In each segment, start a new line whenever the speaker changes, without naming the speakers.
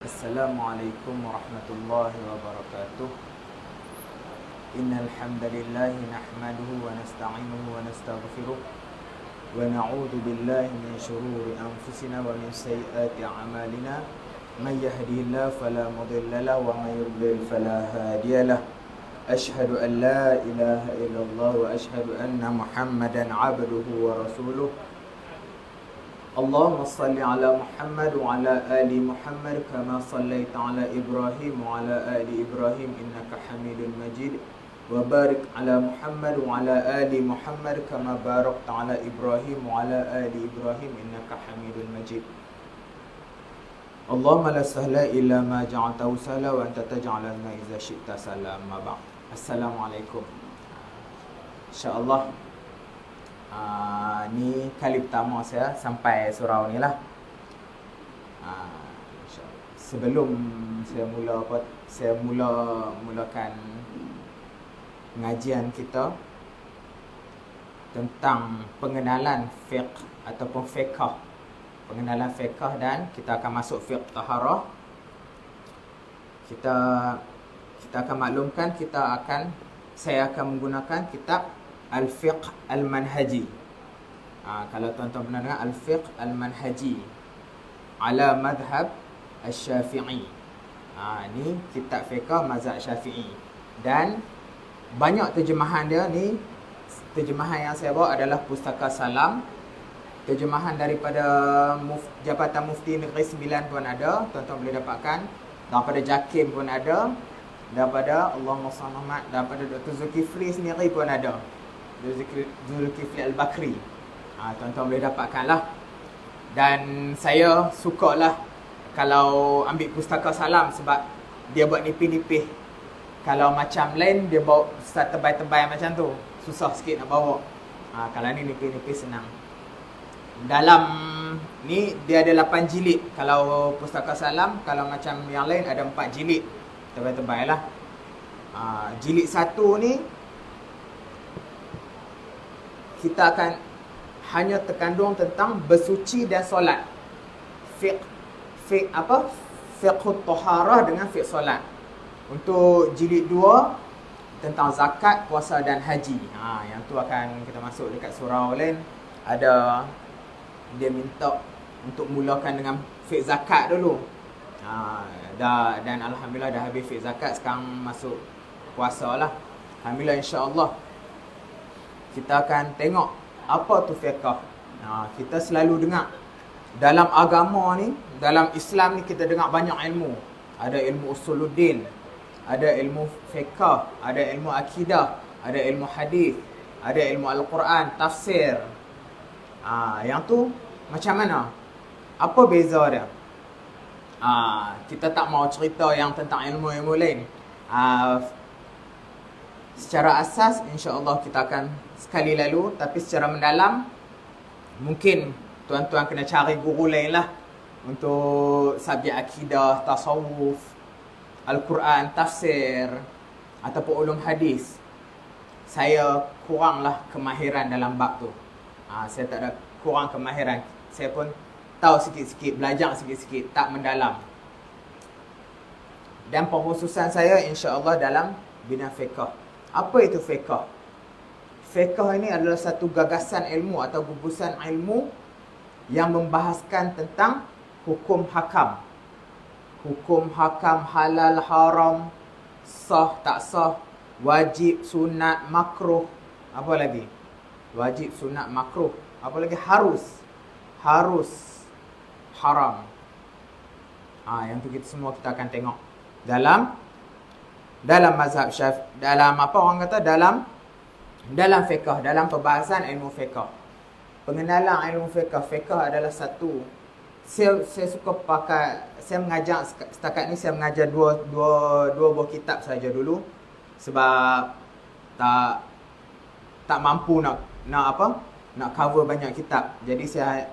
Assalamualaikum warahmatullahi wabarakatuh. Innal hamdalillah nahmaduhu wa nasta'inuhu wa nastaghfiruh wa na'udzu billahi min shururi anfusina wa min sayyiati a'malina. May yahdihillahu fala mudilla lahu wa may yudlil fala hadiya lahu. Ashhadu an la ilaha illallah wa ashhadu anna Muhammadan 'abduhu wa rasuluh. Allahumma salli ala Muhammad wa ala ali Muhammad kama sallaita ala Ibrahim wa ala ali Ibrahim innaka Hamidun Majid. Wa barik ala Muhammad wa ala ali Muhammad kama barakta ala Ibrahim wa ala ali Ibrahim innaka Hamidun Majid. Allahumma la sahla illa ma ja'altahu sahla wa anta taj'alul ma idza syi'ta sahla. Amma ba'd. Assalamualaikum. InsyaAllah ni kali pertama saya sampai surau ni lah. Sebelum saya mulakan pengajian kita tentang pengenalan fiqh ataupun fiqh, pengenalan fiqh, dan kita akan masuk fiqh taharah. Kita akan maklumkan, saya akan menggunakan kitab Al-Fiqh Al-Manhaji. Kalau tuan-tuan pernah dengar Al-Fiqh Al-Manhaji ala madhab Al-Syafi'i. Ni kitab fiqh mazhab Syafi'i. Dan banyak terjemahan dia ni. Terjemahan yang saya bawa adalah Pustaka Salam. Terjemahan daripada Jabatan Mufti Negeri Sembilan pun ada, tuan-tuan boleh dapatkan. Daripada Jakim pun ada. Daripada Allahumma salli ala Muhammad, daripada Dr. Zulkifli sendiri pun ada. Zulkifli Al-Bakri. Tuan-tuan boleh dapatkan lah. Dan saya sukalah kalau ambil Pustaka Salam sebab dia buat nipih-nipih. Kalau macam lain dia bawa tebal-tebal macam tu, susah sikit nak bawa. Kalau ni nipih-nipih senang. Dalam ni dia ada 8 jilid. Kalau Pustaka Salam, kalau macam yang lain ada 4 jilid. Tebal-tebal lah. Jilid 1 ni kita akan hanya terkandung tentang bersuci dan solat. Fiqh taharah dengan fiqh solat. Untuk jilid 2 tentang zakat, puasa dan haji. Yang tu akan kita masuk dekat surau lain. Ada dia minta untuk mulakan dengan fiqh zakat dulu. Dan alhamdulillah dah habis fiqh zakat, sekarang masuk puasa lah. Alhamdulillah, insya-Allah kita akan tengok apa tu fiqh. Kita selalu dengar dalam agama ni, dalam Islam ni kita dengar banyak ilmu. Ada ilmu usuluddin, ada ilmu fiqh, ada ilmu akidah, ada ilmu hadis, ada ilmu Al-Quran, tafsir. Yang tu macam mana? Apa beza dia? Kita tak mau cerita yang tentang ilmu-ilmu lain. Secara asas insya-Allah kita akan sekali lalu, tapi secara mendalam mungkin tuan-tuan kena cari guru lain lah untuk subjek akidah, tasawuf, Al-Quran, tafsir ataupun ulum hadis. Saya kuranglah kemahiran dalam bab tu. Saya tak ada kurang kemahiran. Saya pun tahu sikit-sikit, belajar sikit-sikit, tak mendalam. Dan pengkhususan saya insya-Allah dalam bidang fiqh. Apa itu fiqh? Fiqh ini adalah satu gagasan ilmu atau gugusan ilmu yang membahaskan tentang hukum hakam. Hukum hakam, halal, haram, sah, tak sah, wajib, sunat, makruh. Apa lagi? Wajib, sunat, makruh. Apa lagi? Harus, haram. Yang tu semua kita akan tengok dalam mazhab Syafi'i, dalam apa orang kata, dalam fiqh, dalam perbahasan ilmu fiqh. Pengenalan ilmu fiqh. Fiqh adalah satu. Saya suka pakai, saya mengajar setakat ni, saya mengajar dua buah kitab saja dulu sebab tak mampu nak cover banyak kitab. Jadi saya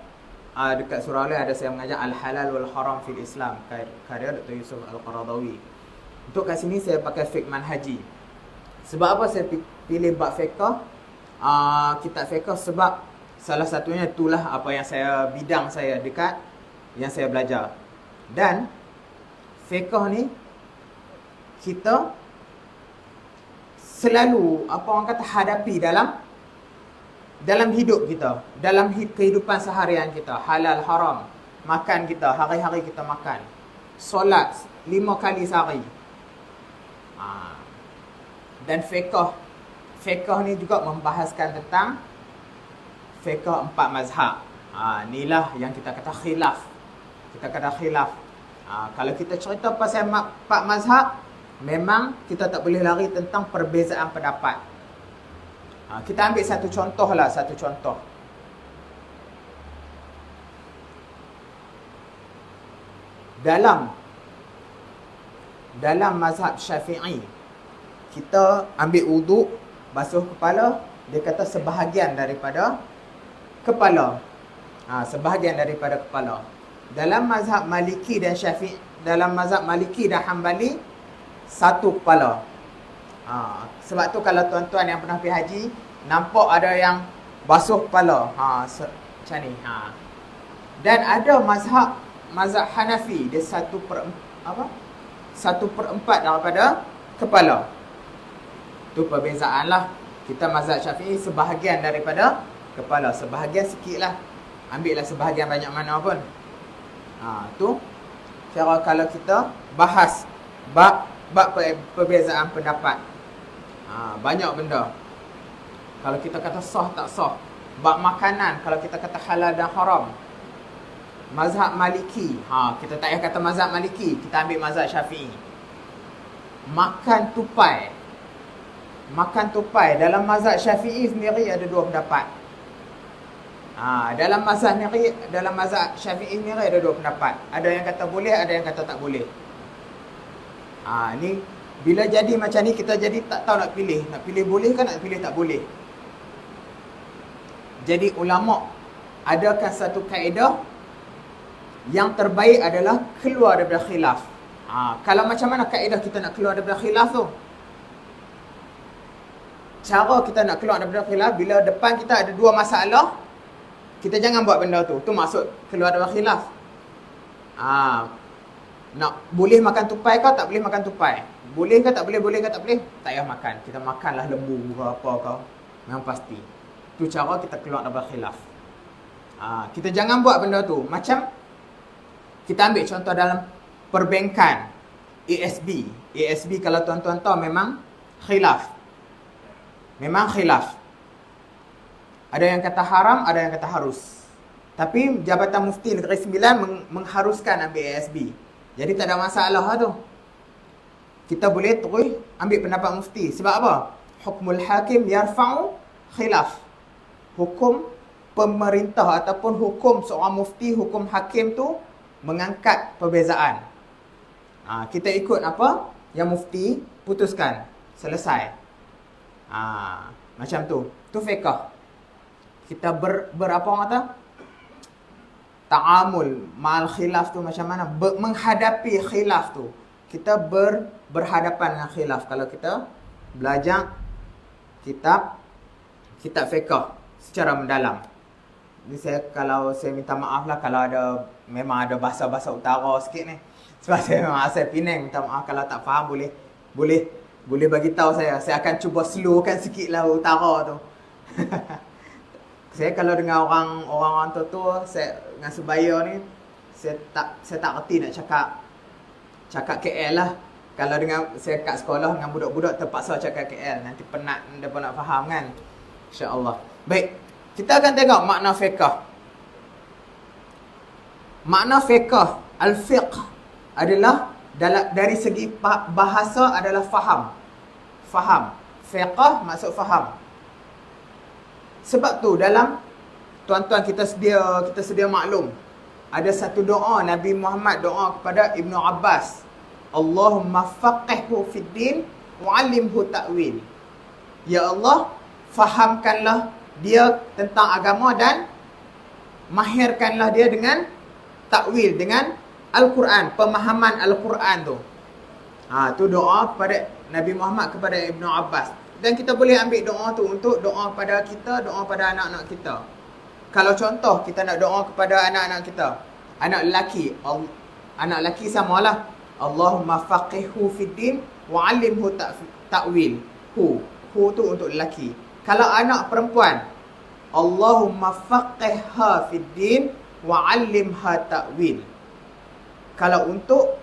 dekat surau lain ada saya mengajar Al-Halal wal Haram fil Islam, karya Dr. Yusuf Al-Qaradawi. Untuk kat sini saya pakai fiqh manhaji. Sebab apa saya pilih bab fiqh, kitab fiqh? Sebab salah satunya itulah apa yang bidang saya dekat, yang saya belajar. Dan fiqh ni kita selalu apa orang kata hadapi dalam hidup kita, dalam kehidupan seharian kita, halal haram, makan kita, hari-hari kita makan, solat 5 kali sehari. Dan fiqh ni juga membahaskan tentang fiqh 4 mazhab. Inilah yang kita kata khilaf. Kalau kita cerita pasal 4 mazhab, memang kita tak boleh lari tentang perbezaan pendapat. Kita ambil satu contoh. Dalam mazhab Syafi'i, kita ambil wuduk, basuh kepala, dia kata sebahagian daripada kepala. Sebahagian daripada kepala. Dalam mazhab Maliki dan Syafi'i, dalam mazhab Maliki dan Hambali, satu kepala. Sebab tu kalau tuan-tuan yang pernah pergi haji, nampak ada yang basuh kepala. Macam ni. Dan ada mazhab Hanafi, dia 1/4 daripada kepala. Tu perbezaan lah. Kita mazhab Syafi'i sebahagian daripada kepala. Sebahagian sikit lah. Ambil lah sebahagian banyak mana pun. Tu cara kalau kita bahas bab perbezaan pendapat. Banyak benda. Kalau kita kata sah tak sah. Bab makanan, kalau kita kata halal dan haram. Mazhab Maliki, kita tak payah kata mazhab Maliki, kita ambil mazhab Syafi'i. Makan tupai dalam mazhab Syafi'i sendiri ada 2 pendapat. Dalam mazhab Syafi'i sendiri ada 2 pendapat. Ada yang kata boleh, ada yang kata tak boleh. Ni bila jadi macam ni, kita jadi tak tahu nak pilih. Nak pilih boleh ke nak pilih tak boleh. Jadi ulama' adakan satu kaedah, yang terbaik adalah keluar daripada khilaf. Kalau macam mana kaedah kita nak keluar daripada khilaf tu? Cara kita nak keluar daripada khilaf, bila depan kita ada 2 masalah, kita jangan buat benda tu. Tu maksud keluar daripada khilaf. Nak boleh makan tupai ke tak boleh makan tupai? Boleh ke tak boleh, boleh ke tak boleh? Tak payah makan. Kita makanlah lembu ke apa ke. Memang pasti. Tu cara kita keluar daripada khilaf. Kita jangan buat benda tu. Macam kita ambil contoh dalam perbankan, ASB. ASB kalau tuan-tuan tahu memang khilaf. Ada yang kata haram, ada yang kata harus. Tapi Jabatan Mufti Negeri Sembilan mengharuskan ambil ASB. Jadi tak ada masalah tu. Kita boleh terus ambil pendapat mufti. Sebab apa? Hukmul hakim yarfa'u khilaf. Hukum pemerintah ataupun hukum seorang mufti, hukum hakim tu mengangkat perbezaan. Kita ikut apa yang mufti putuskan. Selesai. Macam tu. Tu fiqh. Kita berapa orang kata? Ta'amul ma'al khilaf tu macam mana? Menghadapi khilaf tu. Kita berhadapan dengan khilaf. Kalau kita belajar kitab fiqh secara mendalam. Ini kalau saya minta maaf lah kalau memang ada bahasa-bahasa utara sikit ni. Sebab saya memang asal Penang. Minta maaf kalau tak faham, boleh bagi tahu saya. Saya akan cuba slowkan sikit lah utara tu. Saya kalau dengar orang tua saya dengan sebaya ni, saya tak reti nak cakap KL lah. Kalau dengan saya kat sekolah dengan budak-budak terpaksa cakap KL, nanti penat depa nak faham kan. Insya-Allah. Baik, kita akan tengok makna fiqh. Makna fiqh, al-fiqh adalah dari segi bahasa adalah faham. Fiqh maksud faham. Sebab tu dalam tuan-tuan kita sedia maklum, ada satu doa Nabi Muhammad doa kepada Ibnu Abbas, Allahumma faqihhu fid din wa 'allimhu ta'wil. Ya Allah, fahamkanlah dia tentang agama dan mahirkanlah dia dengan takwil, dengan Al-Quran, pemahaman Al-Quran tu. Tu doa kepada Nabi Muhammad kepada Ibnu Abbas. Dan kita boleh ambil doa tu untuk doa pada kita, doa pada anak-anak kita. Kalau contoh kita nak doa kepada anak-anak kita, anak lelaki samalah. Allahumma faqihhu fid din wa 'allimhu ta'wil. Hu tu untuk lelaki. Kalau anak perempuan, Allahumma faqihha fid din wa 'allimha ta'wil. Kalau untuk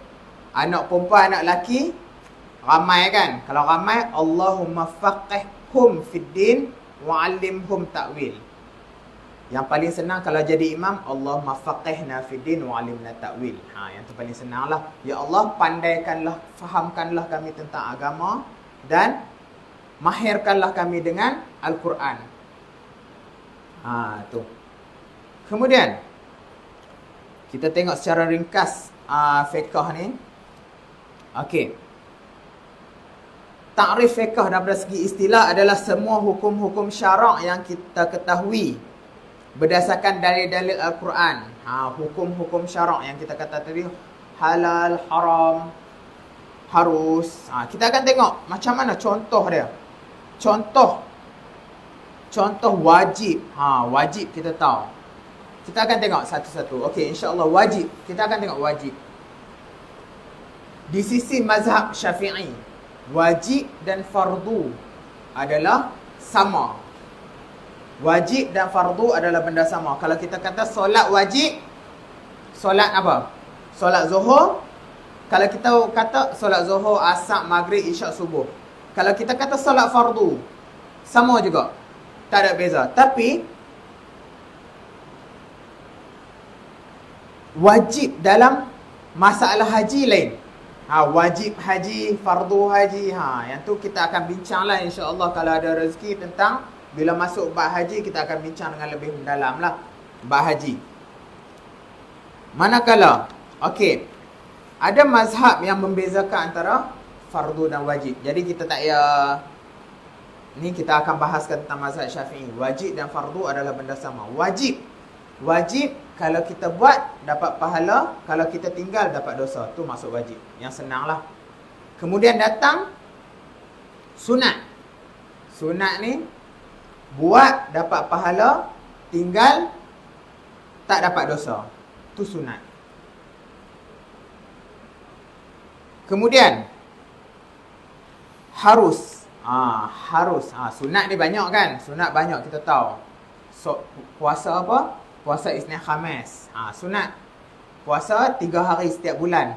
anak perempuan, anak lelaki, ramai kan? Kalau ramai, Allahumma faqihhum fid din wa 'allimhum ta'wil. Yang paling senang kalau jadi imam, Allahumma faqihna fid din wa 'allimna ta'wil. Yang tu paling senang lah. Ya Allah, pandaikanlah, fahamkanlah kami tentang agama dan mahirkanlah kami dengan Al-Quran. Tu. Kemudian kita tengok secara ringkas fiqh ni. Okey. Ta'rif fiqh daripada segi istilah adalah semua hukum-hukum syarak yang kita ketahui berdasarkan dalil-dalil Al-Quran. Hukum-hukum syarak yang kita kata tadi, halal, haram, harus. Kita akan tengok macam mana contoh dia. Contoh wajib. Wajib kita tahu. Kita akan tengok satu-satu. Okey, insya-Allah wajib. Kita akan tengok wajib. Di sisi mazhab Syafi'i, wajib dan fardu adalah sama. Wajib dan fardu adalah benda sama. Kalau kita kata solat wajib, solat apa? Solat Zuhur. Kalau kita kata solat Zuhur, Asar, Maghrib, Isyak, Subuh. Kalau kita kata solat fardu, sama juga. Tak ada beza. Tapi wajib dalam masalah haji lain. Wajib haji, fardu haji. Yang tu kita akan bincanglah insya-Allah kalau ada rezeki tentang bila masuk bab haji, kita akan bincang dengan lebih mendalam lah bab haji. Manakala, okey, ada mazhab yang membezakan antara fardu dan wajib. Jadi kita tak payah, ni kita akan bahaskan tentang mazhab Syafi'i. Wajib dan fardu adalah benda sama. Wajib kalau kita buat dapat pahala, kalau kita tinggal dapat dosa. Tu maksud wajib. Yang senang lah. Kemudian datang sunat. Sunat ni buat dapat pahala, tinggal tak dapat dosa. Tu sunat. Kemudian harus. Harus. Sunat ni banyak kan? Sunat banyak kita tahu. Puasa apa? Puasa Isnin Khamis. Sunat. Puasa 3 hari setiap bulan.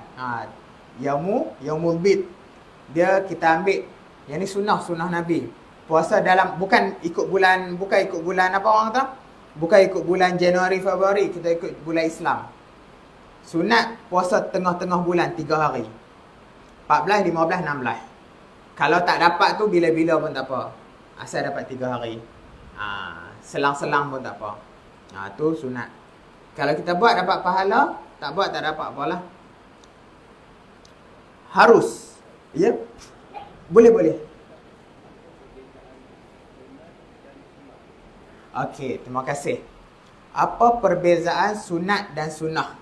Yaumul bid. Dia kita ambil. Yang ni sunnah Nabi. Puasa dalam bukan ikut bulan apa orang kata? Bukan ikut bulan Januari, Februari, kita ikut bulan Islam. Sunat puasa tengah-tengah bulan 3 hari. 14, 15, 16. Kalau tak dapat tu bila-bila pun tak apa. Asal dapat 3 hari. Selang-selang pun tak apa. Tu sunat. Kalau kita buat dapat pahala, tak buat tak dapat apalah. Harus. Ya? Boleh. Okey, terima kasih. Apa perbezaan sunat dan sunnah?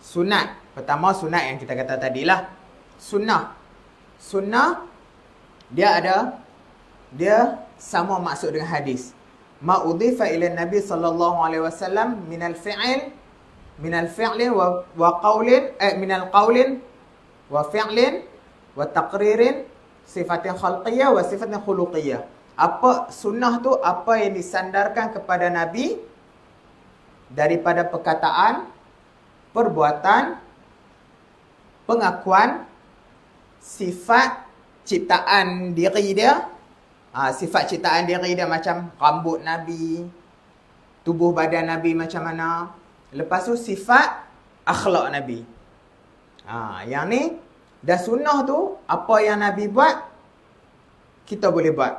Sunat. Pertama sunat yang kita kata tadilah. Sunnah dia sama maksud dengan hadis. Ma udhifa ila Nabi sallallahu alaihi wasallam min al-fi'li wa qawlin min al-qawlin wa fi'lin wa taqririn sifatin khalqiyah wa sifatin khuluqiyah. Apa sunnah tu? Apa yang disandarkan kepada Nabi daripada perkataan, perbuatan, pengakuan, sifat ciptaan diri dia. Sifat ciptaan diri dia macam rambut Nabi, tubuh badan Nabi macam mana. Lepas tu sifat akhlak Nabi. Yang ni dah sunnah tu, apa yang Nabi buat kita boleh buat.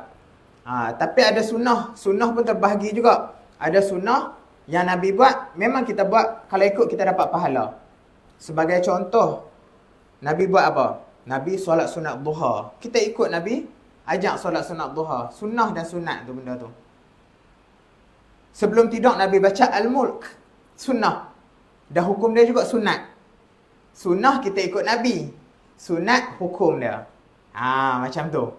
Tapi ada sunnah pun terbahagi juga. Ada sunnah yang Nabi buat, memang kita buat, kalau ikut kita dapat pahala. Sebagai contoh, Nabi buat apa? Nabi solat sunat duha. Kita ikut Nabi, ajak solat sunat duha. Sunnah dan sunat tu benda tu. Sebelum tidur Nabi baca Al-Mulk. Sunnah. Dan hukum dia juga sunat. Sunnah kita ikut Nabi. Sunat hukum dia. Macam tu.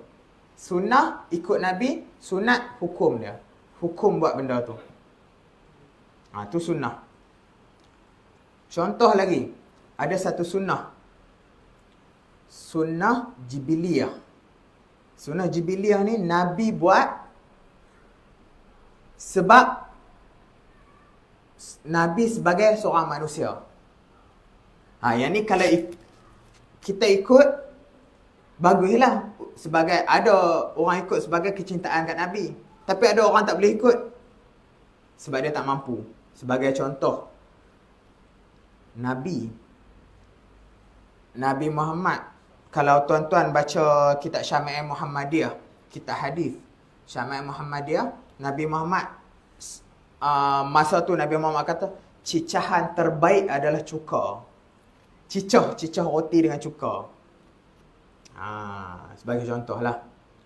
Sunnah ikut Nabi, sunat hukum dia. Hukum buat benda tu. Tu sunnah. Contoh lagi. ada satu sunnah. Sunnah jibiliyah. Sunnah jibiliyah ni Nabi buat sebab Nabi sebagai seorang manusia. Yang ni kalau kita ikut, baguslah. Sebagai ada orang ikut sebagai kecintaan kat Nabi. Tapi ada orang tak boleh ikut sebab dia tak mampu. Sebagai contoh, Nabi Muhammad, kalau tuan-tuan baca kitab Syama'il Muhammadiyah, kitab hadis Syama'il Muhammadiyah, Nabi Muhammad masa tu Nabi Muhammad kata cicahan terbaik adalah cuka. Cicah roti dengan cuka. Sebagai contoh lah,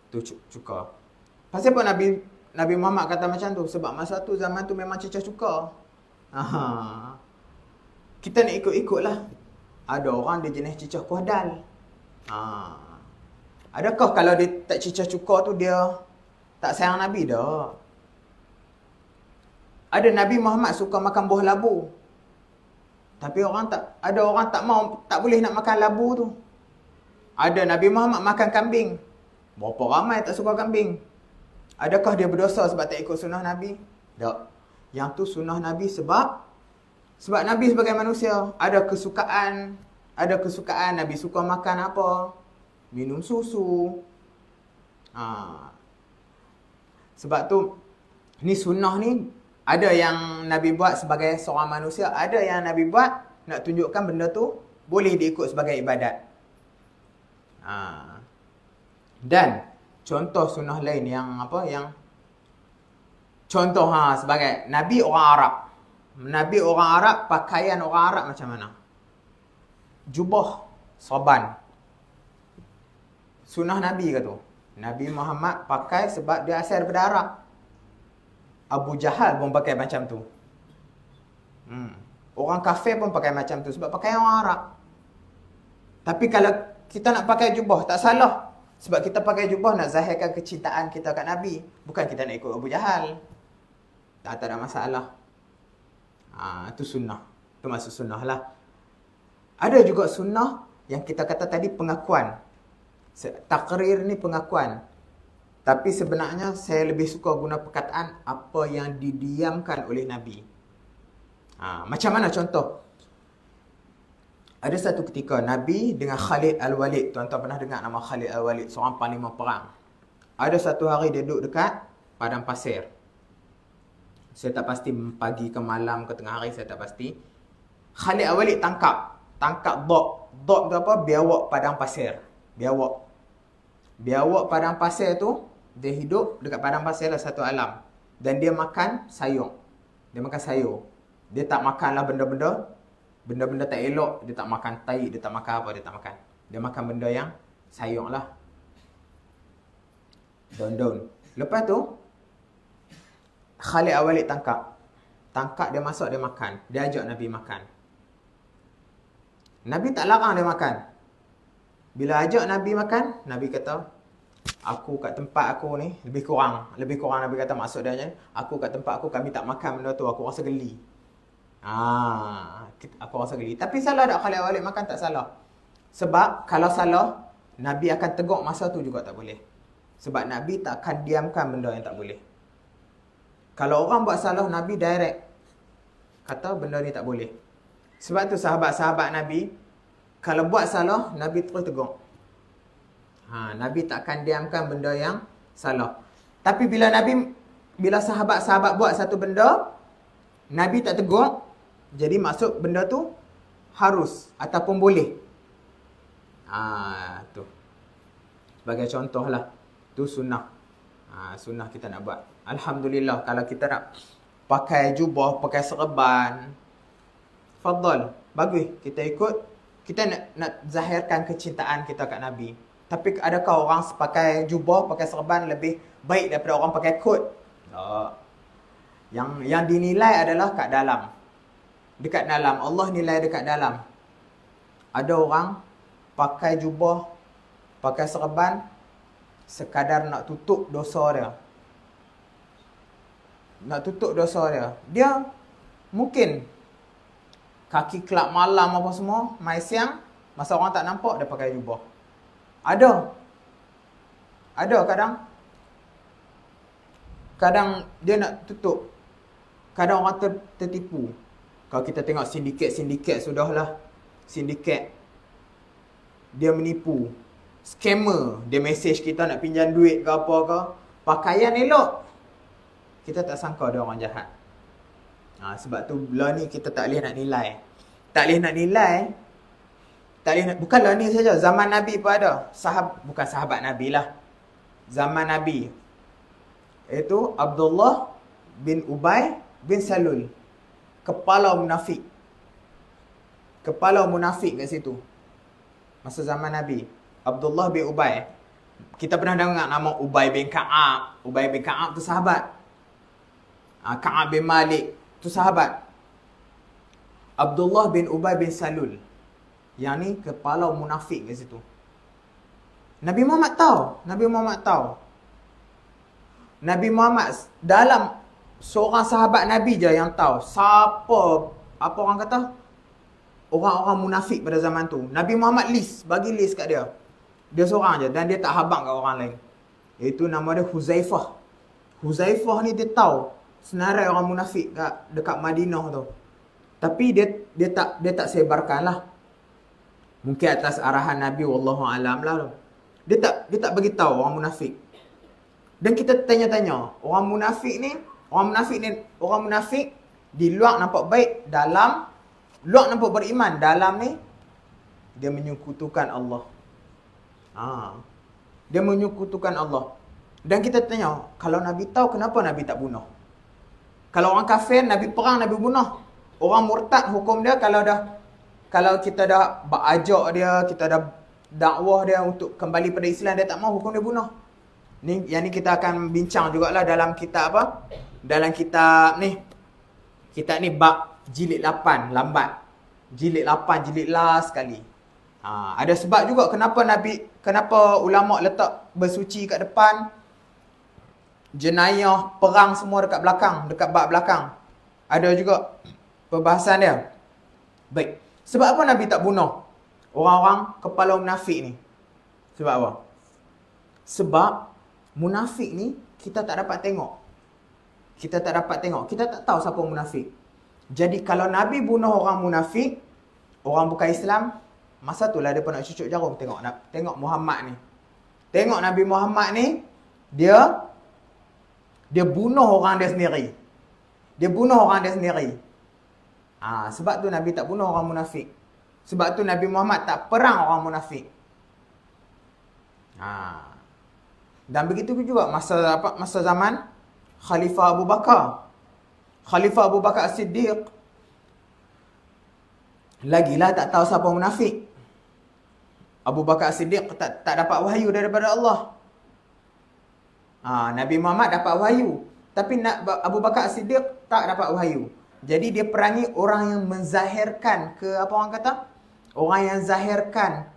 tu cuka. Pasal apa Nabi Muhammad kata macam tu? Sebab masa tu, zaman tu memang cicah cuka. Kita nak ikut-ikut lah. Ada orang dia jenis cicah kuadal. Adakah kalau dia tak cicah cuka tu dia tak sayang Nabi? Tak. Ada Nabi Muhammad suka makan buah labu. Tapi ada orang tak mau, tak boleh nak makan labu tu. Ada Nabi Muhammad makan kambing. Berapa ramai tak suka kambing? Adakah dia berdosa sebab tak ikut sunnah Nabi? Tak. Yang tu sunnah Nabi sebab Nabi sebagai manusia ada kesukaan Nabi suka makan apa? Minum susu. Sebab tu ni sunnah ni ada yang Nabi buat sebagai seorang manusia, ada yang Nabi buat nak tunjukkan benda tu boleh diikut sebagai ibadat. Dan contoh sunnah lain yang apa, yang contoh sebagai Nabi orang Arab. Nabi orang Arab, pakaian orang Arab macam mana? Jubah, sorban. Sunnah Nabi ke tu? Nabi Muhammad pakai sebab dia asal daripada Arab. Abu Jahal pun pakai macam tu. Orang kafir pun pakai macam tu sebab pakaian orang Arab. Tapi kalau kita nak pakai jubah, tak salah. Sebab kita pakai jubah nak zahirkan kecintaan kita kat Nabi. Bukan kita nak ikut Abu Jahal. Tak ada masalah. Itu sunnah. Itu masuk sunnah lah. Ada juga sunnah yang kita kata tadi pengakuan. Takrir ni pengakuan. Tapi sebenarnya saya lebih suka guna perkataan apa yang didiamkan oleh Nabi. Macam mana contoh? Ada satu ketika Nabi dengan Khalid Al-Walid. Tuan-tuan pernah dengar nama Khalid Al-Walid, seorang panglima perang. Ada satu hari dia duduk dekat padang pasir. Saya tak pasti pagi ke malam ke tengah hari, saya tak pasti. Khalid Al-Walid tangkap Dog. Dog tu apa? Biawak padang pasir. Biawak padang pasir tu, dia hidup dekat padang pasir lah satu alam. Dan dia makan sayur. Dia makan sayur. Dia tak makanlah benda-benda tak elok. Dia tak makan tai, dia tak makan apa, dia tak makan. Dia makan benda yang sayur lah. Daun-daun. Lepas tu, Khalid Al-Walid tangkap dia, masuk, dia makan. Dia ajak Nabi makan. Nabi tak larang dia makan. Bila ajak Nabi makan, Nabi kata, aku kat tempat aku ni, lebih kurang Nabi kata maksud dia, aku kat tempat aku, kami tak makan benda tu, aku rasa geli. Aku rasa geli. Tapi salah tak Khalid Al-Walid makan? Tak salah. Sebab kalau salah, Nabi akan tegur masa tu juga tak boleh. Sebab Nabi tak akan diamkan benda yang tak boleh. Kalau orang buat salah, Nabi direct kata benda ni tak boleh. Sebab tu sahabat-sahabat Nabi, kalau buat salah, Nabi terus tegur. Nabi tak akan diamkan benda yang salah. Tapi bila sahabat-sahabat buat satu benda, Nabi tak tegur, jadi maksud benda tu harus ataupun boleh. Tu. Sebagai contoh lah. Tu sunnah. Sunnah kita nak buat. Alhamdulillah, kalau kita nak pakai jubah, pakai serban, fadal, bagus. Kita ikut, kita nak zahirkan kecintaan kita kat Nabi. Tapi adakah orang pakai jubah, pakai serban lebih baik daripada orang pakai kot? Tak. Yang dinilai adalah kat dalam. Dekat dalam. Allah nilai dekat dalam. Ada orang pakai jubah, pakai serban, sekadar nak tutup dosa dia. Nak tutup dosa dia. Dia mungkin kaki kelab malam apa semua, mai siang, masa orang tak nampak, dia pakai jubah. Ada. Ada kadang. Kadang dia nak tutup. Kadang orang tertipu. Kalau kita tengok sindiket sudahlah. Sindiket. Dia menipu. Scammer. Dia mesej kita nak pinjam duit ke apa ke. Pakaian elok. Kita tak sangka dia orang jahat. Sebab tu lah ni kita tak boleh nak nilai. Tak boleh nak nilai. Tak boleh nak, bukanlah ni saja. Zaman Nabi pun ada. Bukan sahabat Nabi lah. Zaman Nabi. Iaitu Abdullah bin Ubay bin Salul. Kepala munafik. Kepala munafik kat situ. Masa zaman Nabi. Abdullah bin Ubay. Kita pernah dengar nama Ubay bin Ka'ab. Ubay bin Ka'ab tu sahabat. Ka'ab bin Malik tu sahabat. Abdullah bin Ubay bin Salul. Yang ni kepala munafik kat situ. Nabi Muhammad tahu. Nabi Muhammad tahu. Nabi Muhammad dalam seorang sahabat Nabi je yang tahu siapa, apa orang kata, orang-orang munafik pada zaman tu. Nabi Muhammad bagi list kat dia. Dia seorang je dan dia tak habaq kat orang lain. Iaitu nama dia Huzaifah. Huzaifah ni dia tahu senarai orang munafik dekat Madinah tu. Tapi dia tak sebarkan lah. Mungkin atas arahan Nabi, wallahu alam lah. Dia tak bagi tahu orang munafik. Dan kita tanya-tanya, orang munafik di luar nampak baik, luar nampak beriman, dalam ni dia menyekutukan Allah. Dia menyekutukan Allah. Dan kita tanya, kalau Nabi tahu, kenapa Nabi tak bunuh? Kalau orang kafir, Nabi perang, Nabi bunuh. Orang murtad, hukum dia kalau kita dah ajak dia, kita dah dakwah dia untuk kembali pada Islam, dia tak mau, hukum dia bunuh. Yang ni kita akan bincang jugalah dalam kitab apa? Dalam kitab ni. Kitab ni bab jilid 8, lambat. Jilid 8, jilid last sekali. Ada sebab juga kenapa ulama letak bersuci kat depan, jenayah perang semua dekat belakang, dekat bab belakang. Ada juga perbahasan dia. Baik. Sebab apa Nabi tak bunuh orang-orang kepala munafik ni? Sebab apa? Sebab munafik ni kita tak dapat tengok. Kita tak dapat tengok. Kita tak tahu siapa munafik. Jadi kalau Nabi bunuh orang munafik, orang bukan Islam, masa tu lah dia pun nak cucuk jarum. Tengok Muhammad ni. Tengok Nabi Muhammad ni, dia bunuh orang dia sendiri. Dia bunuh orang dia sendiri. Sebab tu Nabi tak bunuh orang munafik. Sebab tu Nabi Muhammad tak perang orang munafik. Dan begitu juga masa zaman Khalifah Abu Bakar. Khalifah Abu Bakar As-Siddiq lagilah tak tahu siapa munafik. Abu Bakar As-Siddiq tak dapat wahyu daripada Allah. Nabi Muhammad dapat wahyu, tapi Abu Bakar As-Siddiq tak dapat wahyu. Jadi dia perangi orang yang menzahirkan orang yang zahirkan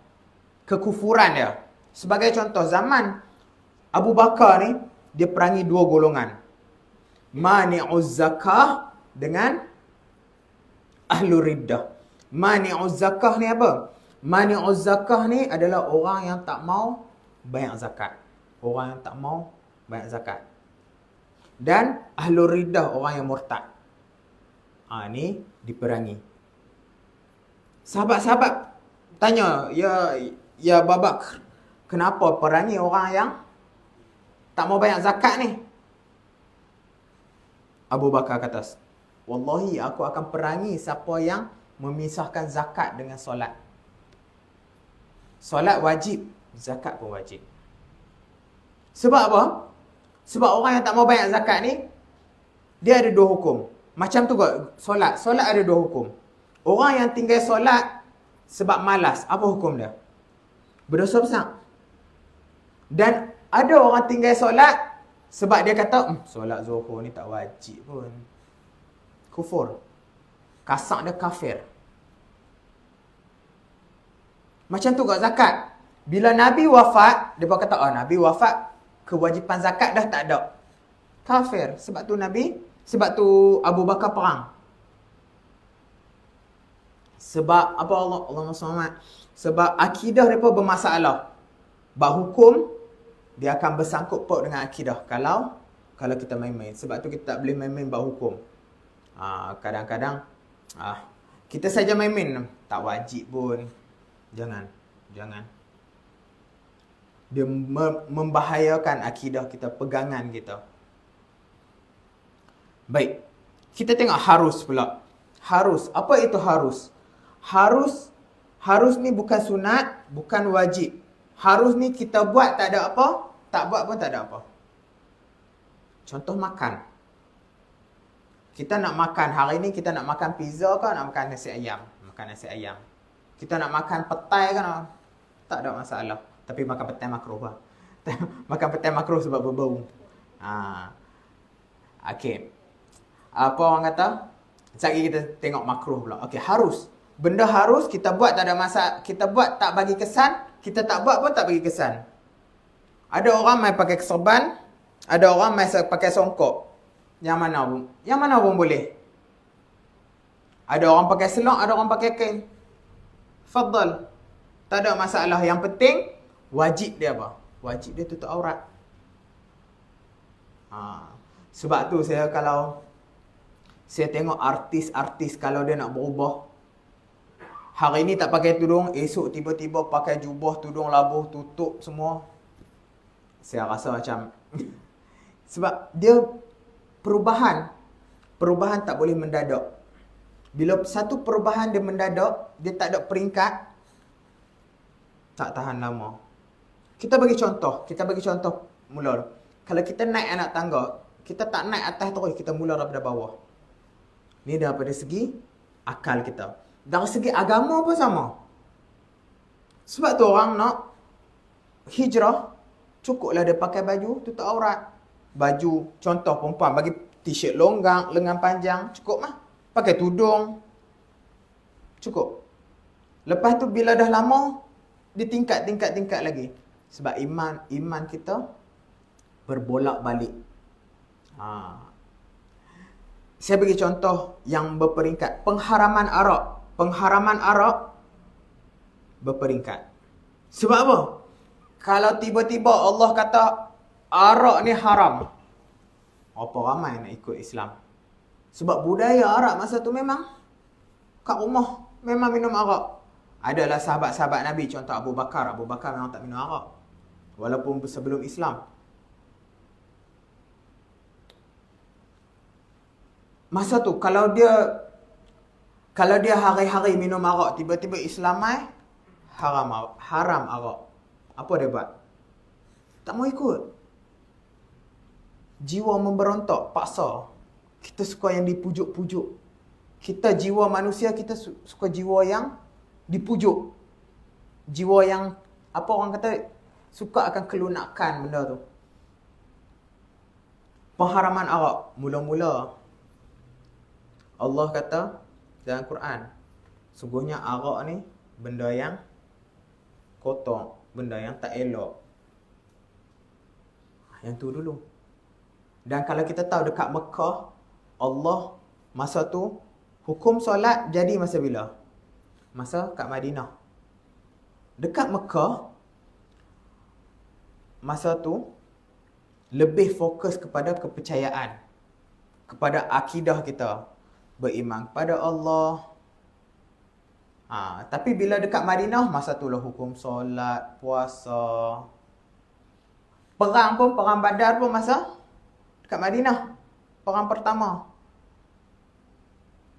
kekufuran dia. Sebagai contoh, zaman Abu Bakar ni dia perangi dua golongan. Mani'uz zakah dengan ahlu riddah. Mani'uz zakah ni apa? Mani'uz zakah ni adalah orang yang tak mau bayar zakat. Orang yang tak mau bayar zakat. Dan ahlu riddah, orang yang murtad. Ni diperangi. Sahabat-sahabat tanya, ya Abu Bakar, kenapa perangi orang yang tak mau bayar zakat ni? Abu Bakar kata, wallahi aku akan perangi siapa yang memisahkan zakat dengan solat. Solat wajib, zakat pun wajib. Sebab apa? Sebab orang yang tak mau bayar zakat ni, dia ada dua hukum. Macam tu kot solat. Solat ada dua hukum. Orang yang tinggal solat sebab malas, apa hukum dia? Berdosa besar. Dan ada orang tinggal solat sebab dia kata, solat Zuhur ni tak wajib pun. Kufur. Kasak dia kafir. Macam tu kot zakat. Bila Nabi wafat, dia kata, Nabi wafat, kewajipan zakat dah tak ada. Kafir. Sebab tu Abu Bakar perang. Sebab apa Allah SWT? Sebab akidah mereka bermasalah. Bab hukum, dia akan bersangkut paut dengan akidah. Kalau kita main-main. Sebab tu kita tak boleh main-main bab hukum. Kadang-kadang kita saja main-main. Tak wajib pun. Jangan. Dia membahayakan akidah kita, pegangan kita. Baik. Kita tengok harus pula. Harus. Apa itu harus? Harus ni bukan sunat, bukan wajib. Harus ni kita buat tak ada apa, tak buat pun tak ada apa. Contoh makan. Kita nak makan, hari ni kita nak makan pizza ke nak makan nasi ayam? Makan nasi ayam. Kita nak makan petai ke nak? Tak ada masalah. Tapi makan petai makruh lah. Makan petai makruh sebab berbau. Okey. Apa orang kata? Sekali kita tengok makruh pula. Okey, harus. Benda harus kita buat tak ada masalah. Kita buat tak bagi kesan, kita tak buat pun tak bagi kesan. Ada orang main pakai serban, ada orang main pakai songkok. Yang mana pun boleh. Ada orang pakai selong, ada orang pakai kain. Fadal. Tak ada masalah. Yang penting wajib dia apa? Wajib dia tutup aurat. Sebab tu kalau saya tengok artis-artis kalau dia nak berubah, hari ni tak pakai tudung, esok tiba-tiba pakai jubah, tudung labuh, tutup semua. Saya rasa macam sebab dia perubahan tak boleh mendadak. Bila satu perubahan dia mendadak, dia tak ada peringkat, tak tahan lama. Kita bagi contoh mula. Kalau kita naik anak tangga, kita tak naik atas terus, kita mula daripada bawah. Ni daripada segi akal kita. Dari segi agama pun sama. Sebab tu orang nak hijrah, cukuplah dia pakai baju tutup aurat. Baju, contoh perempuan bagi t-shirt longgang, lengan panjang, cukup mah. Pakai tudung, cukup. Lepas tu bila dah lama, dia tingkat lagi. Sebab iman kita berbolak-balik. Saya bagi contoh yang berperingkat. Pengharaman arak berperingkat. Sebab apa? Kalau tiba-tiba Allah kata arak ni haram, apa ramai nak ikut Islam? Sebab budaya arak masa tu memang kat rumah memang minum arak. Adalah sahabat-sahabat Nabi, contoh Abu Bakar memang tak minum arak. Walaupun sebelum Islam. Masa tu kalau dia hari-hari minum arak, tiba-tiba Islam mai haram arak. Apa dia buat? Tak mau ikut. Jiwa memberontak, paksa. Kita suka yang dipujuk-pujuk. Kita jiwa manusia, kita suka jiwa yang dipujuk. Jiwa yang apa orang kata suka akan kelunakan benda tu. Pengharaman arak mula-mula Allah kata dalam Quran, sungguhnya arak ni benda yang kotor, benda yang tak elok. Yang tu dulu. Dan kalau kita tahu dekat Mekah, Allah masa tu hukum solat jadi masa bila? Masa kat Madinah. Dekat Mekah masa tu lebih fokus kepada kepercayaan, kepada akidah kita, beriman kepada Allah. Tapi bila dekat Madinah, masa tu lah hukum solat, puasa. Perang Badar pun masa dekat Madinah. Perang pertama.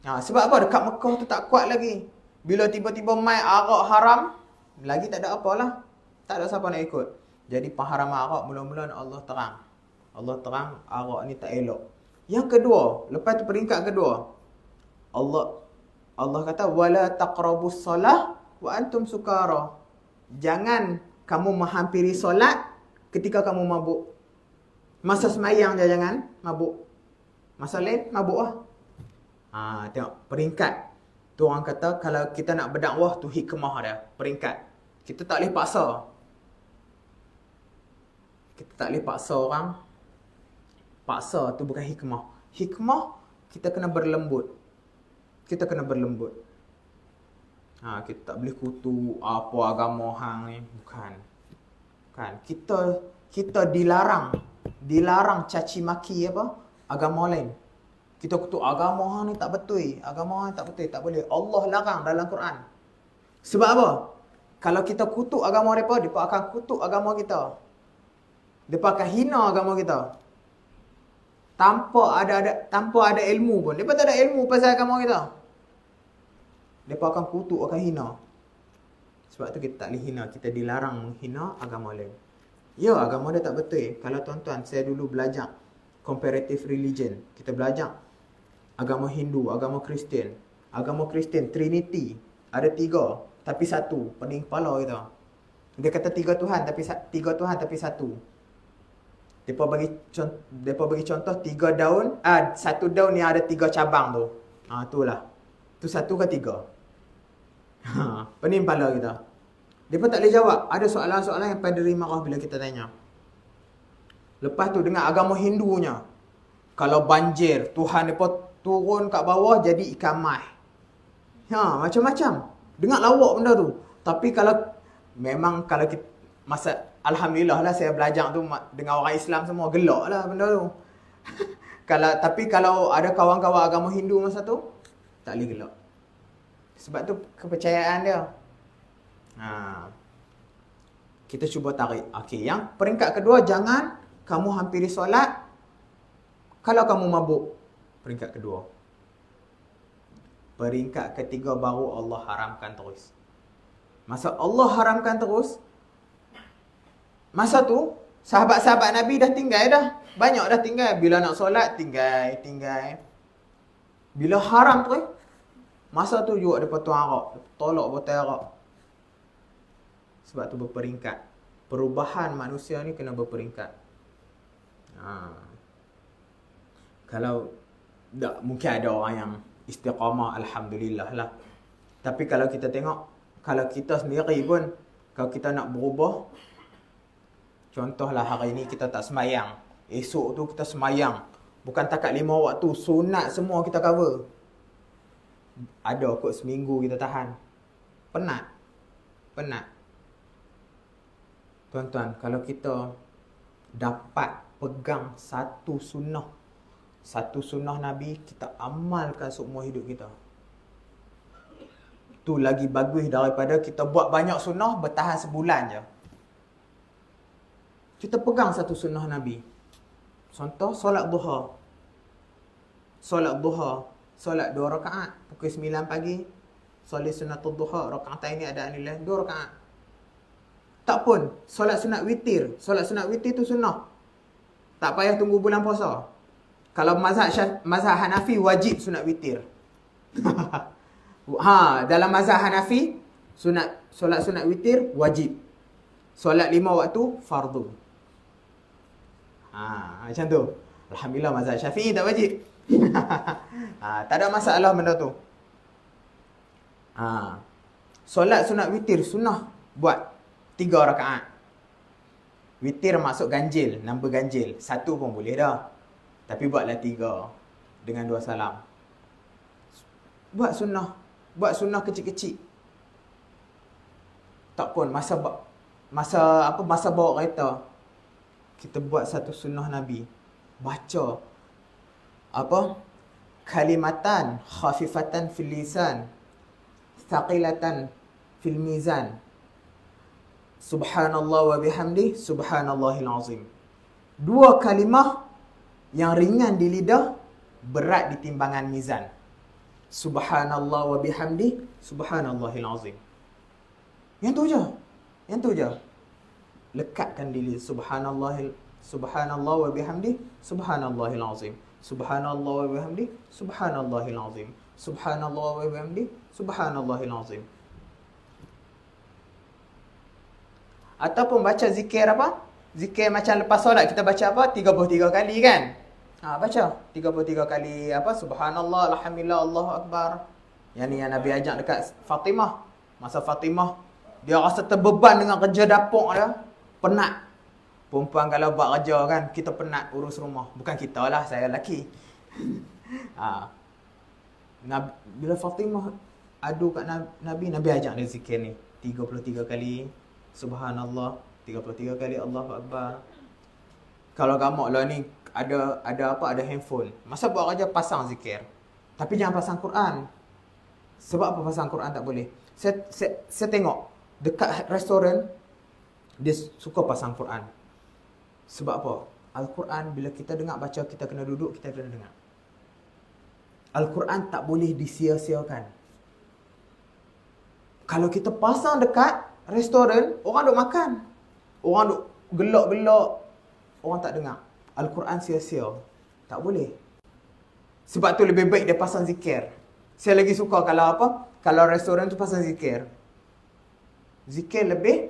Sebab apa? Dekat Mekah tu tak kuat lagi. Bila tiba-tiba mai arak haram, lagi tak ada apalah. Tak ada siapa nak ikut. Jadi pengharaman arak mula-mula Allah terang. Allah terang arak ni tak elok. Yang kedua, lepas tu peringkat kedua, Allah kata wala taqrabus solah wa antum sukara. Jangan kamu menghampiri solat ketika kamu mabuk. Masa semayang je jangan mabuk. Masa lain mabuk lah. Tengok peringkat. Tu orang kata kalau kita nak berdakwah tu hikmah dia, peringkat. Kita tak boleh paksa. Kita tak boleh paksa orang. Paksa tu bukan hikmah. Hikmah kita kena berlembut. Kita kena berlembut. Kita tak boleh kutuk apa agama hang ni. Bukan. Kita dilarang caci maki apa? Agama lain. Kita kutuk agama hang ni tak betul. Agama hang tak betul, tak boleh. Allah larang dalam Quran. Sebab apa? Kalau kita kutuk agama mereka, mereka akan kutuk agama kita. Mereka akan hina agama kita. Tanpa ada ilmu pun. Mereka tak ada ilmu pasal agama kita. Mereka akan kutuk, akan hina. Sebab tu kita tak boleh hina. Kita dilarang menghina agama lain. Ya, agama dia tak betul. Kalau tuan-tuan, saya dulu belajar comparative religion. Kita belajar agama Hindu, agama Kristian. Agama Kristian, Trinity. Ada 3, tapi 1. Pening kepala kita. Dia kata 3 Tuhan, tapi 1. Mereka bagi contoh 3 daun. 1 daun yang ada 3 cabang tu. Itulah. Tu 1 ke 3? Pening kepala kita. Mereka tak boleh jawab. Ada soalan-soalan yang pada marah bila kita tanya. Lepas tu dengan agama Hindunya. Kalau banjir, Tuhan mereka turun kat bawah jadi ikan mas. Macam-macam. Dengar lawak benda tu. Tapi kalau kita Alhamdulillah lah saya belajar tu dengan orang Islam semua gelak lah benda tu. Tapi kalau ada kawan-kawan agama Hindu masa tu, tak boleh gelak. Sebab tu kepercayaan dia. Kita cuba tarik. Okey, yang peringkat kedua, jangan kamu hampiri solat kalau kamu mabuk. Peringkat kedua. Peringkat ketiga baru Allah haramkan terus. Masa Allah haramkan terus, masa tu sahabat-sahabat Nabi dah tinggal dah. Banyak dah tinggal. Bila nak solat, tinggal. Bila haram terus, masa tu juga dia tuang arak. Tolak botol arak. Sebab tu berperingkat. Perubahan manusia ni kena berperingkat. Kalau tak, mungkin ada orang yang istiqamah, Alhamdulillah lah. Tapi kalau kita tengok, kalau kita sendiri pun, kalau kita nak berubah, contohlah hari ni kita tak semayang, esok tu kita semayang. Bukan takat 5 waktu, sunat semua kita cover. Ada kot seminggu kita tahan. Penat. Tuan-tuan, kalau kita dapat pegang satu sunnah Nabi, kita amalkan seumur hidup kita. Tu lagi bagus daripada kita buat banyak sunnah, bertahan sebulan je. Kita pegang satu sunnah Nabi. Contoh, solat duha. Solat 2 rakaat. Pukul 9 pagi. Solat sunatul duha. Rakaat ini ada nilai 2 rakaat. Tak pun, solat sunat witir. Solat sunat witir tu sunnah. Tak payah tunggu bulan puasa. Kalau mazhab Hanafi wajib sunat witir. Dalam mazhab Hanafi solat sunat witir wajib. Solat 5 waktu fardu. Macam tu. Alhamdulillah mazhab Syafi'i tak wajib. Tak ada masalah benda tu. Solat sunat witir sunnah buat 3 rakaat. Witir masuk ganjil, number ganjil. 1 pun boleh dah. Tapi buatlah 3 dengan 2 salam. Buat sunnah kecil-kecil. Tak pun masa bawa kereta, kita buat satu sunnah Nabi. Baca kalimatan khafifatan fil lisan, thaqilatan fil mizan. Subhanallah wa bihamdi, subhanallahil azim. 2 kalimah yang ringan di lidah, berat di timbangan mizan. Subhanallah wa bihamdi, subhanallahil azim. Yang tu je. Lekatkan diri. Subhanallah wa bihamdi, subhanallahil azim. Subhanallah wa bihamdi, subhanallahil azim. Subhanallah wa bihamdi, subhanallahil azim. Ataupun baca zikir apa? Zikir macam lepas solat kita baca apa? 33 kali kan? Baca 33 kali subhanallah, alhamdulillah, Allahu akbar. Yang ni yang Nabi ajak dekat Fatimah. Masa Fatimah dia rasa terbeban dengan kerja dapur dia, penat. Perempuan kalau buat kerja kan, kita penat urus rumah. Bukan kita lah, saya lelaki. Bila Fatimah adu kat Nabi, Nabi ajak dia zikir ni 33 kali subhanallah, 33 kali Allahu Akbar. Kalau gamak lah ni ada apa, ada handphone, masa buat aja pasang zikir. Tapi jangan pasang Quran. Sebab apa pasang Quran tak boleh? Saya tengok dekat restoran dia suka pasang Quran. Sebab apa? Al-Quran bila kita dengar baca, kita kena duduk, kita kena dengar. Al-Quran tak boleh disia-siakan. Kalau kita pasang dekat restoran, orang duk makan, orang duk gelak-gelak, orang tak dengar. Al-Quran sia-sia. Tak boleh. Sebab tu lebih baik dia pasang zikir. Saya lagi suka kalau apa? Kalau restoran tu pasang zikir. Zikir lebih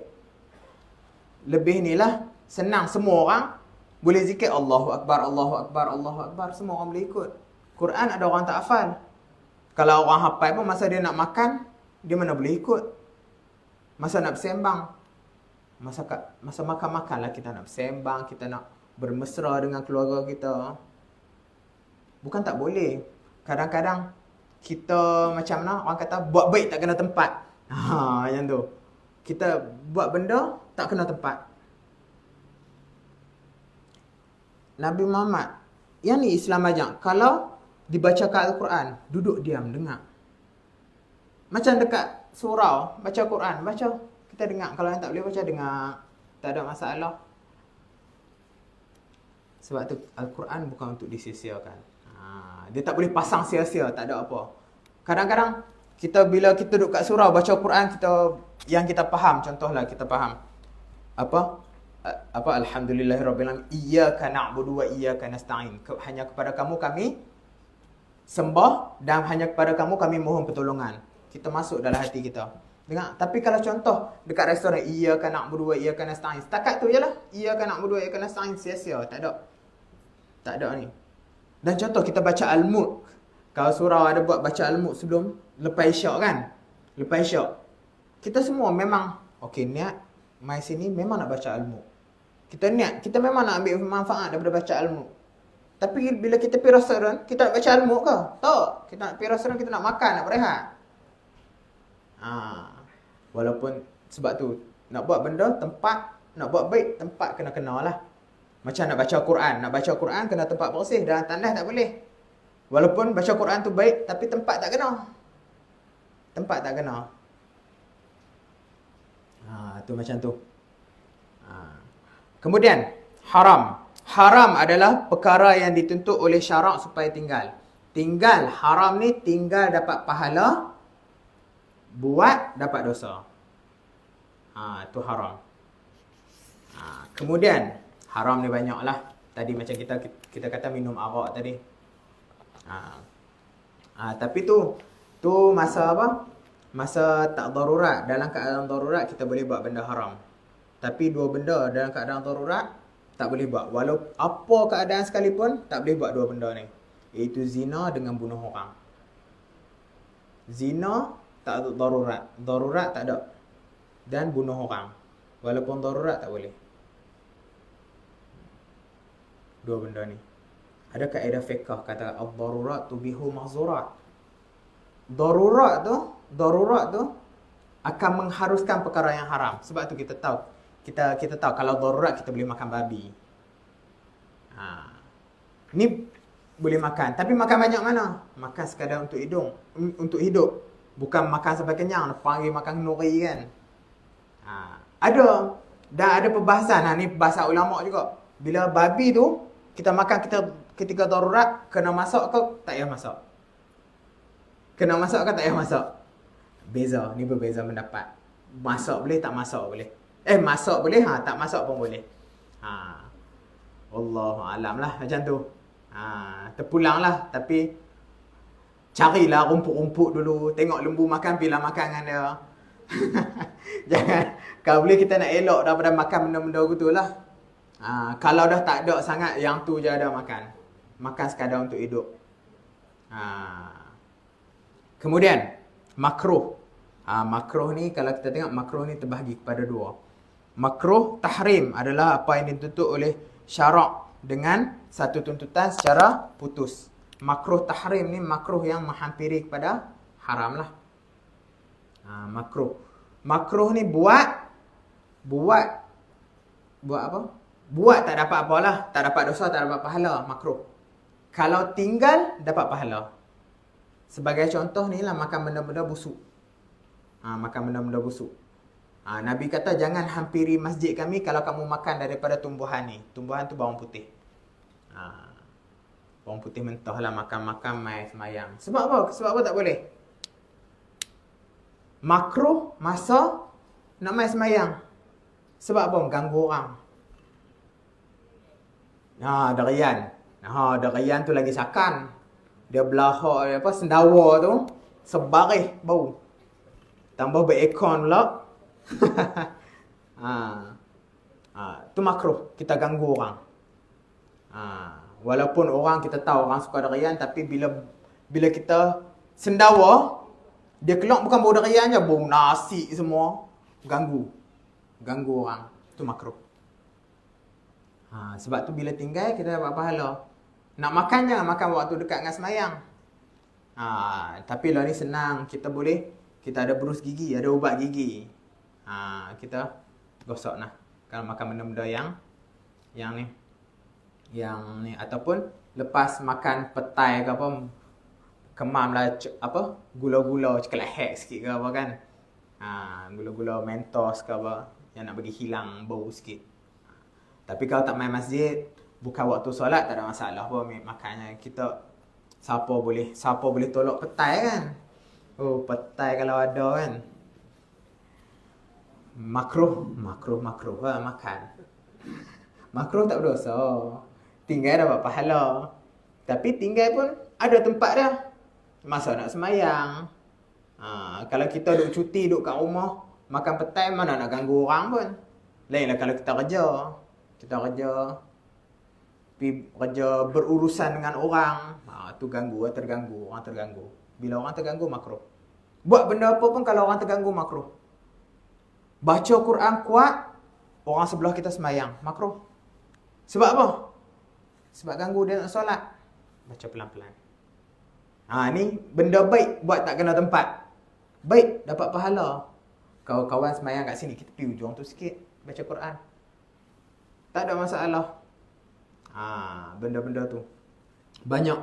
ni lah senang, semua orang boleh zikir Allahu Akbar, Allahu Akbar, Allahu Akbar, semua orang boleh ikut. Quran ada orang tak hafal. Kalau orang hafal pun masa dia nak makan, dia mana boleh ikut. Masa nak bersembang, masa makan-makan lah kita nak bersembang, kita nak bermesra dengan keluarga kita. Bukan tak boleh. Kadang-kadang kita macam mana orang kata buat baik tak kena tempat. Macam tu. Kita buat benda tak kena tempat. Nabi Muhammad, yang ni Islam ajak, kalau dibacakan Al-Quran, duduk diam, dengar. Macam dekat surau, baca Quran, baca, kita dengar. Kalau yang tak boleh baca, dengar. Tak ada masalah. Sebab tu Al-Quran bukan untuk disia-siakan. Dia tak boleh pasang sia-sia, tak ada apa. Kadang-kadang bila kita duduk kat surau baca Quran, yang kita faham, contohlah kita faham apa alhamdulillahirabbil alamin, iyyaka na'budu wa iyyaka nasta'in, hanya kepada kamu kami sembah dan hanya kepada kamu kami mohon pertolongan. Kita masuk dalam hati kita. Dengar. Tapi kalau contoh dekat restoran, iyyaka na'budu wa iyyaka nasta'in, setakat tu jelah, iyyaka na'budu wa iyyaka nasta'in, sia-sia, tak ada ni. Dan contoh kita baca Al-Mulk. Kalau surau ada buat baca Al-Mulk sebelum lepas isyak kan? Lepas isyak. Kita semua memang niat mai sini memang nak baca Al-Mulk. Kita niat, kita memang nak ambil manfaat daripada baca Al-Mulk. Tapi bila kita pergi restoran, kita nak baca Al-Mulk ke? Tak. Kita nak pergi restoran, kita nak makan, nak berehat. Walaupun sebab tu nak buat benda tempat, nak buat baik tempat kena-kena lah. Macam nak baca Quran, kena tempat bersih, dalam tandas tak boleh. Walaupun baca Quran tu baik, tapi tempat tak kena. Tempat tak kena. Tu macam tu. Kemudian haram. Haram adalah perkara yang dituntut oleh syarak supaya tinggal. Tinggal haram ni tinggal dapat pahala, buat dapat dosa. Tu haram. Kemudian haram ni banyak lah. Tadi macam kita kata minum arak tadi. Tapi tu masa apa? Masa tak darurat. Dalam keadaan darurat kita boleh buat benda haram. Tapi dua benda dalam keadaan darurat tak boleh buat. Walau apa keadaan sekalipun tak boleh buat dua benda ni. Iaitu zina dengan bunuh orang. Zina tak ada darurat. Darurat tak ada. Dan bunuh orang. Walaupun darurat tak boleh. Dua benda ni. Ada kaedah fiqh kata ad-darurat tubihu mahzurat. Darurat tu akan mengharuskan perkara yang haram. Sebab tu kita tahu kalau darurat kita boleh makan babi. Ni boleh makan, tapi makan banyak mana? Makan sekadar untuk hidup. Bukan makan sampai kenyang, panggil makan nori kan. Ada perbahasan, ni perbahasan ulama juga. Bila babi tu kita makan, ketika darurat, kena masak ke tak payah masak? Kena masak ke tak payah masak? Beza, ni berbeza pendapat. Masak boleh, tak masak boleh. Masak boleh, tak masak pun boleh. Wallahu alam lah macam tu. Terpulang lah, tapi carilah rumput-rumput dulu. Tengok lembu makan, pilih makan dengan dia. Jangan, kalau boleh kita nak elok daripada makan benda-benda gitu lah. Kalau dah tak ada sangat, yang tu je ada makan. Makan sekadar untuk hidup. Kemudian makruh. Makruh ni kalau kita tengok, makruh ni terbahagi kepada dua. Makruh tahrim adalah apa yang dituntut oleh syarak dengan satu tuntutan secara putus. Makruh tahrim ni makruh yang menghampiri kepada haram lah. Makruh. Makruh ni buat apa? Buat tak dapat apalah, tak dapat dosa, tak dapat pahala, makruh. Kalau tinggal dapat pahala. Sebagai contoh ni lah makan benda-benda busuk. Makan benda-benda busuk. Nabi kata jangan hampiri masjid kami kalau kamu makan daripada tumbuhan ni. Tumbuhan tu bawang putih. Bawang putih mentah lah, makan-makan mai semayang. Sebab apa? Sebab apa tak boleh? Makruh masa nak mai semayang. Sebab apa? Ganggu orang. Derian. Derian tu lagi sakan. Dia belahak apa sendawa tu sebarih bau. Tambah berekon pula. Tu makruh, kita ganggu orang. Walaupun orang kita tahu orang suka derian, tapi bila kita sendawa, dia keluar bukan bau derian je, bau nasi semua. Ganggu orang. Tu makruh. Sebab tu bila tinggal kita dapat pahala. Nak makan jangan makan waktu dekat dengan semayang. Tapi lah ni senang. Kita ada berus gigi, ada ubat gigi. Kita gosok nah. Kalau makan benda-benda yang ni ataupun lepas makan petai ke apa, kemam lah gula-gula coklat hack sikit ke apa kan. Gula-gula mentos ke apa yang nak bagi hilang bau sikit. Tapi kalau tak main masjid, bukan waktu solat, tak ada masalah pun makannya. Siapa boleh tolak petai kan? Petai kalau ada kan. Makruh lah makan. Makruh tak berdosa. Tinggal dapat pahala. Tapi tinggal pun ada tempat dah. Masa nak semayang. Kalau kita duduk cuti, duduk kat rumah, makan petai, mana nak ganggu orang pun. Lainlah kalau kita kerja. Kerja berurusan dengan orang. Tu orang terganggu. Bila orang terganggu, makruh. Buat benda apa pun kalau orang terganggu, makruh. Baca Quran kuat, orang sebelah kita semayang, makruh. Sebab apa? Sebab ganggu dia nak solat. Baca pelan-pelan. Ni benda baik, buat tak kena tempat. Baik, dapat pahala. Kawan-kawan semayang kat sini, kita pergi ujung tu sikit, baca Quran. Tak ada masalah. Benda-benda tu banyak,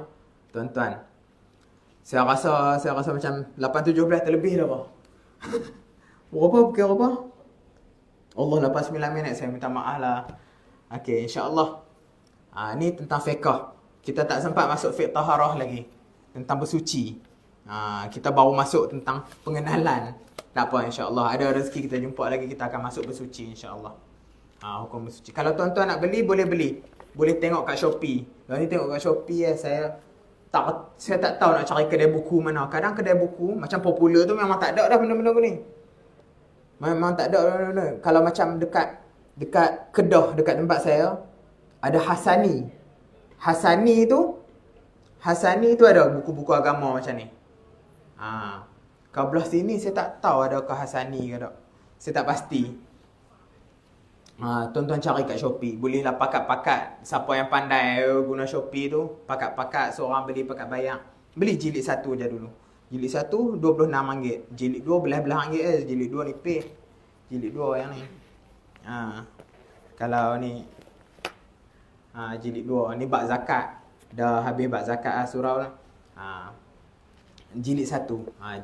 tuan-tuan. Saya rasa macam 8-17 terlebih dah apa. Berapa? Allah 89 minit, saya minta maaf lah. Okey, insya-Allah. Ni tentang fiqh. Kita tak sempat masuk fiqh taharah lagi. Tentang bersuci. Kita baru masuk tentang pengenalan. Tak apa, insya-Allah. Ada rezeki kita jumpa lagi, kita akan masuk bersuci insya-Allah. Hukum bersuci. Kalau tuan-tuan nak beli, boleh beli. Boleh tengok kat Shopee. Kalau ni tengok kat Shopee saya tak tahu nak cari kedai buku mana. Kadang kedai buku macam popular tu memang tak ada dah benda-benda ni. Memang tak ada benda-benda. Kalau macam dekat Kedah, dekat tempat saya, ada Hasani. Hasani tu ada buku-buku agama macam ni. Kalau belah sini saya tak tahu ada ke Hasani ke tak. Saya tak pasti. Tuan-tuan cari kat Shopee. Bolehlah pakat-pakat. Siapa yang pandai guna Shopee tu, pakat-pakat seorang beli pakat bayar. Beli jilid 1 je dulu. Jilid 1 RM26. Jilid 2 belah-belah ringgit. Jilid 2 nipis. Jilid 2 yang ni. Kalau ni jilid 2 ni bab zakat. Dah habis bab zakat surau lah. Jilid 1.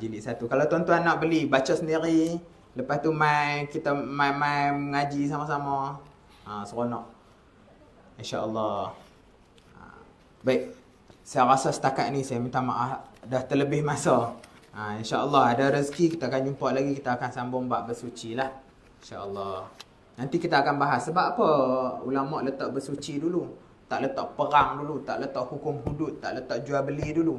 Jilid 1. Kalau tuan-tuan nak beli, baca sendiri. Lepas tu kita main mengaji sama-sama. Seronok. InsyaAllah. Baik. Saya rasa setakat ni saya minta maaf dah terlebih masa. InsyaAllah ada rezeki kita akan jumpa lagi. Kita akan sambung bab bersuci lah. InsyaAllah. Nanti kita akan bahas sebab apa ulama letak bersuci dulu. Tak letak perang dulu. Tak letak hukum hudud. Tak letak jual beli dulu.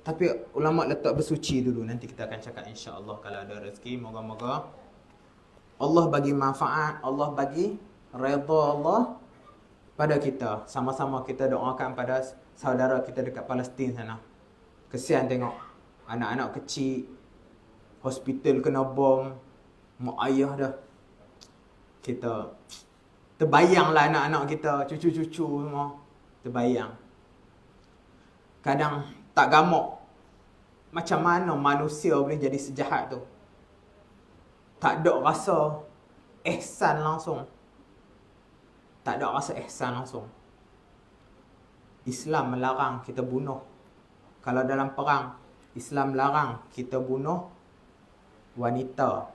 Tapi ulama letak bersuci dulu. Nanti kita akan cakap insya-Allah kalau ada rezeki. Moga-moga Allah bagi manfaat, Allah bagi redha Allah pada kita. Sama-sama kita doakan pada saudara kita dekat Palestin sana. Kesian tengok anak-anak kecil hospital kena bom, mak ayah dah. Kita terbayanglah anak-anak kita, cucu-cucu semua terbayang. Kadang tak gamak macam mana manusia boleh jadi sejahat tu. tak ada rasa ihsan langsung. Tak ada rasa ihsan langsung. Islam melarang kita bunuh. Kalau dalam perang, Islam larang kita bunuh wanita,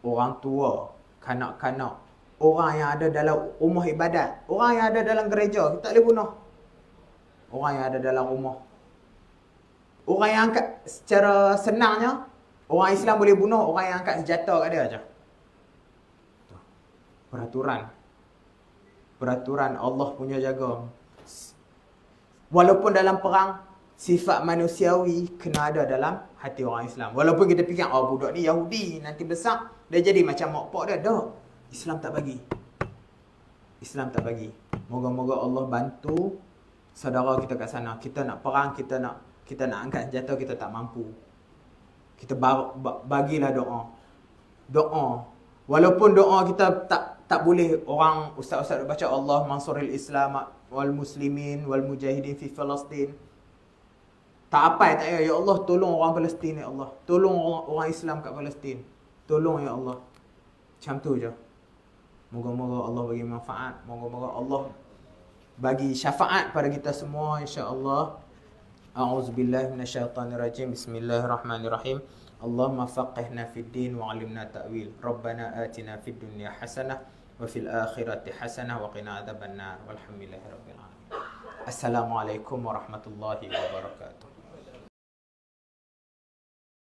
orang tua, kanak-kanak, orang yang ada dalam rumah ibadat, orang yang ada dalam gereja, kita tak boleh bunuh. Orang yang ada dalam rumah. Orang yang angkat secara senangnya, orang Islam boleh bunuh orang yang angkat senjata kat dia aja. Peraturan. Peraturan Allah punya jaga. Walaupun dalam perang, sifat manusiawi kena ada dalam hati orang Islam. Walaupun kita fikir, oh budak ni Yahudi, nanti besar dia jadi macam mak pak dia. Tak. Islam tak bagi. Islam tak bagi. Moga-moga Allah bantu saudara kita kat sana. Kita nak perang, kita nak angkat senjata, kita tak mampu. Kita bagilah doa. Doa. Walaupun doa kita tak boleh, orang ustaz-ustaz baca Allah mansuril Islam wal muslimin wal mujahidin fi Palestin. Tak apa, tak ya Allah tolong orang Palestin ya Allah. Tolong orang Islam kat Palestin. Tolong ya Allah. Macam tu je. Moga-moga Allah bagi manfaat. Moga-moga Allah bagi syafaat pada kita semua insya-Allah. A'udzubillahi minasyaitonirrajim. Bismillahirrahmanirrahim. Allahumma faqihna fid din wa 'allimna ta'wil. Rabbana atina fid dunya hasanah wa fil akhirati hasanah wa qina adzabannar. Walhamdulillahirabbil alamin. Assalamualaikum warahmatullahi wabarakatuh.